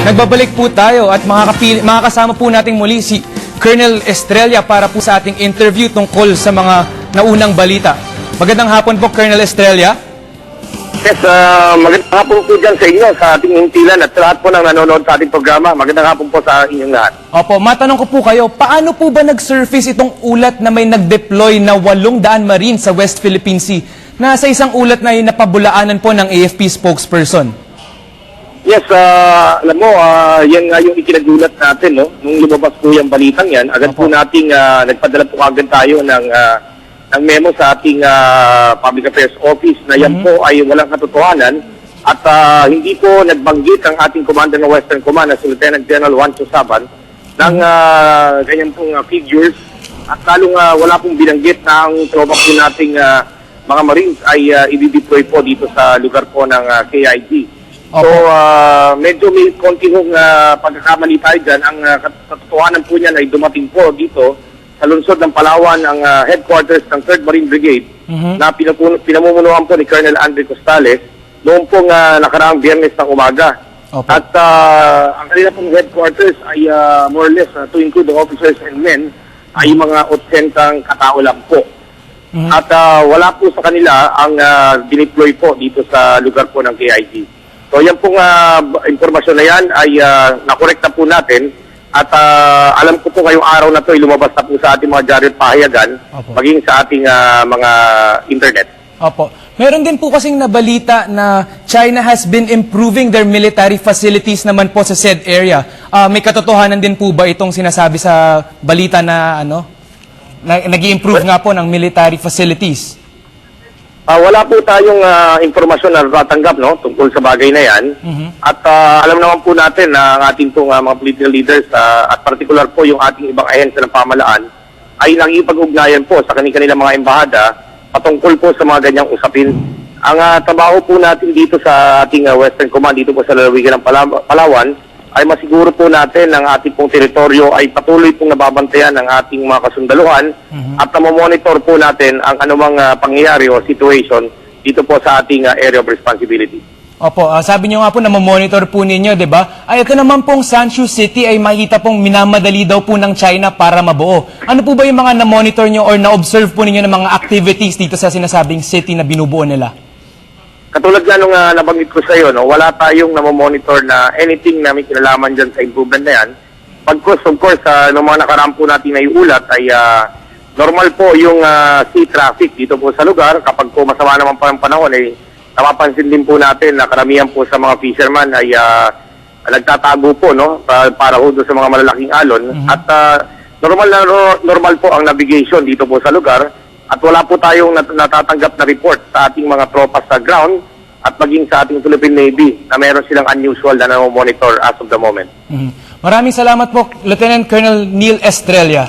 Nagbabalik po tayo at makakasama po natin muli si Colonel Estrella para po sa ating interview tungkol sa mga naunang balita. Magandang hapon po, Colonel Estrella. Yes, magandang hapon po dyan sa inyo, sa ating hintilan at sa lahat po ng nanonood sa ating programa. Magandang hapon po sa inyong lahat. Opo, matanong ko po kayo, paano po ba nag-surface itong ulat na may nag-deploy na 800 Marines sa West Philippine Sea na sa isang ulat na napabulaanan po ng AFP spokesperson? Yes, alam mo, yan nga yung ikinagulat natin, no? Nung lumabas po yung balitang yan, agad po nating nagpadala po agad tayo ng memo sa ating Public Affairs Office na yan po ay walang katotohanan at hindi po nagbanggit ang ating commander ng Western Command na si Lieutenant General Juan Susaban ng ganyan pong figures at lalong wala pong binanggit na ang tropa po nating mga Marines ay i-deploy po dito sa lugar po ng KIG. So, medyo may konti hong pagkakamali tayo dyan. Ang katotohanan po niyan ay dumating po dito sa lungsod ng Palawan ang headquarters ng 3rd Marine Brigade na pinamumunuan po ni Colonel Andre Costales noong pong nakaraang Biyernes ng umaga. At ang kanila pong headquarters ay more or less to include the officers and men ay mga 80 katao lang po. At wala po sa kanila ang dineploy po dito sa lugar po ng KIG. So yan pong informasyon na yan ay nakorekta po natin at alam ko po ngayong araw na ito ay lumabas na po sa ating mga diaryo at pahayagan maging sa ating mga internet. Opo. Meron din po kasing nabalita na China has been improving their military facilities naman po sa said area. May katotohanan din po ba itong sinasabi sa balita na nag-i-improve nga po ng military facilities? Wala po tayong informasyon na natatanggap tungkol sa bagay na yan. At alam naman po natin na ang ating pong mga political leaders at particular po yung ating ibang ahensya ng pamahalaan ay nakikipag-ugnayan po sa kanilang mga embahada patungkol po sa mga ganyang usapin. Ang trabaho po natin dito sa ating Western Command, dito po sa lalawigan ng Palawan, ay masiguro po natin ang ating pong teritoryo ay patuloy pong nababantayan ng ating mga kasundaluhan at namomonitor po natin ang anumang pangyayari o situation dito po sa ating area of responsibility. Opo, sabi niyo nga po na monitor po ninyo, di ba? Ay, ito naman pong Sanshu City ay makita pong minamadali daw po ng China para mabuo. Ano po ba yung mga na-monitor niyo or na-observe po ninyo ng mga activities dito sa sinasabing city na binubuo nila? Katulad nga nung nabanggit ko sa iyo, wala tayong namomonitor na anything na may kinalaman dyan sa improvement na yan. Of course, nung mga nakaraan po natin na iulat ay normal po yung sea traffic dito po sa lugar. Kapag po masama naman pa ang panahon, ay napapansin din po natin na karamihan po sa mga fisherman ay nagtatago po para ho doon sa mga malalaking alon. At normal po ang navigation dito po sa lugar. At wala po tayong natatanggap na report sa ating mga tropa sa ground at maging sa ating Philippine Navy na meron silang unusual na monitor as of the moment. Maraming salamat po, Lieutenant Colonel Neil Estrella.